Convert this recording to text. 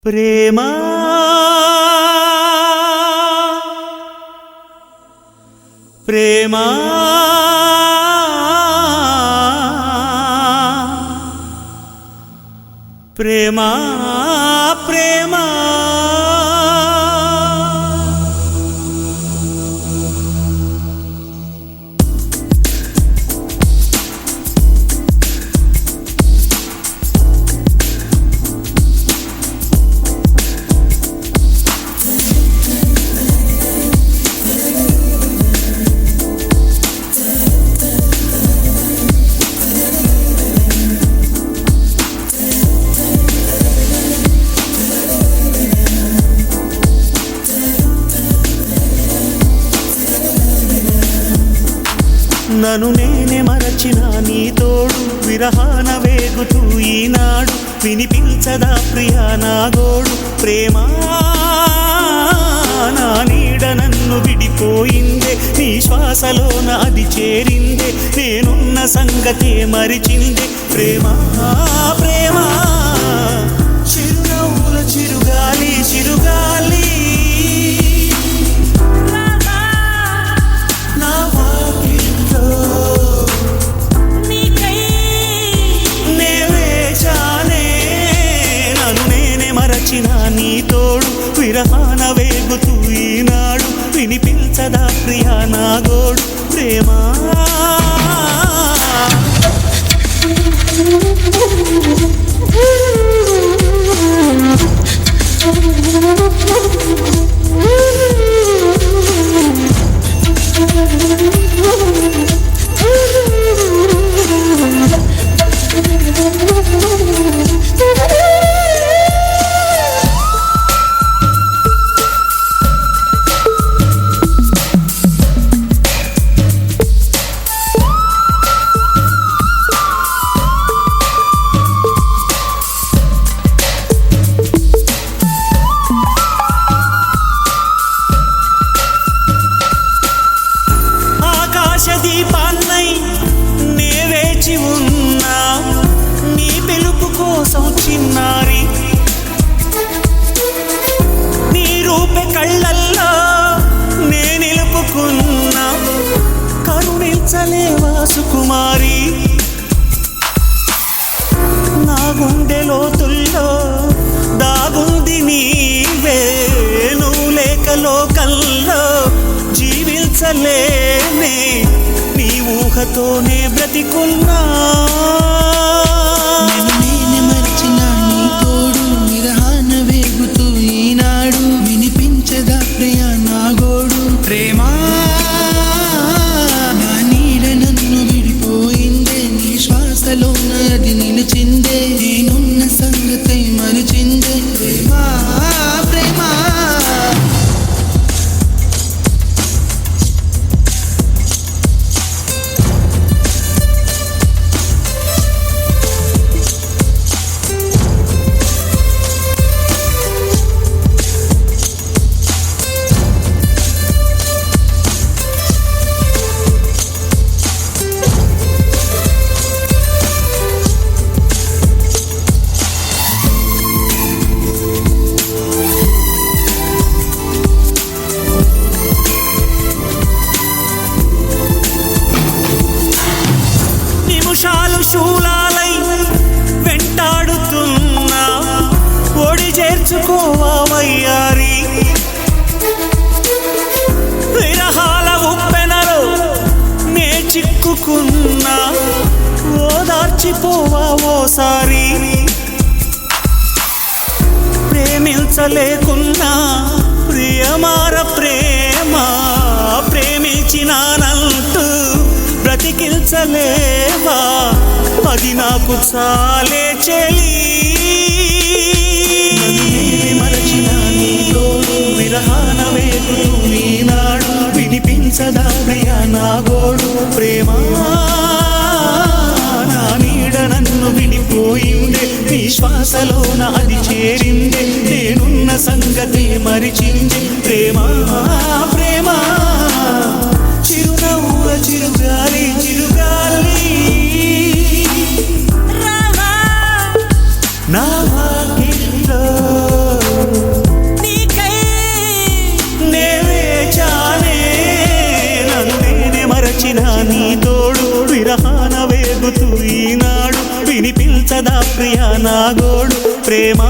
ప్రేమా ప్రేమా ప్రేమా ప్రేమా నన్ను నేనే మరచిన నీ తోడు విరహాన వేగుతూ ఈనాడు వినిపించదా ప్రియా నా గోడు ప్రేమా నా నీడ నన్ను విడిపోయిందే నీ శ్వాసలోన అది చేరిందే నేనున్న సంగతే మరిచిందే ప్రేమా ప్రేమా చిరునవ్వుల చిరుగాలి చిరుగాలి నీ తోడు విరహాన వేగుతూ ఈనాడు వినిపించదా ప్రియా నా గోడు ప్రేమా దీపాన్నై నే వేచి ఉన్నా నీ పిలుపు కోసం చిన్నారి నీ రూపే కళ్ళల్లో నే నిలుపుకున్నా కరుణించలేవా సుకుమారి నా గుండె లోతుల్లో దాగుంది నీవే నువ్వు లేక లోకల్లో జీవించలేనే నీ ఊహతోనే బ్రతికున్నా నేనే మరిచిన నీ తోడు విరహాన వేగుతూ ఈనాడు వినిపించదా ప్రియా నా గోడు ప్రేమా నా నీడ నన్ను విడిపోయిందే నీ శ్వాసలో నది నిలిచిందే నేనున్న సంగతి మరిచిందే ప్రేమా ప్రేమా నిమిషాలు శూలాలై వెంటాడుతున్నా ఒడి చేర్చుకోవా వయ్యారి విరహాల ఉప్పెనలో నే చిక్కుకున్నా ఓదార్చిపోవా ఓసారి ప్రేమించలేకున్నా ప్రియమార ప్రేమ ప్రేమించినానంటూ బ్రతికించలేవా అది నాకు చాలే చెలి మరచిన నీ తోడు విరహాన వేగుతూ ఈనాడు వినిపించదా ప్రియా నా గోడు ప్రేమా నా నీడ నన్ను విడిపోయిందే నీ శ్వాసలోన అది చేరిందే నేనున్న సంగతి మరిచిందే ప్రేమా ప్రేమా చిరునవ్వుల చిరుగాలి చిరుగాలి నా వాకిట్లో తిరుగుతూ ఈనాడు వినిపించదా ప్రియా నా గోడు ప్రేమ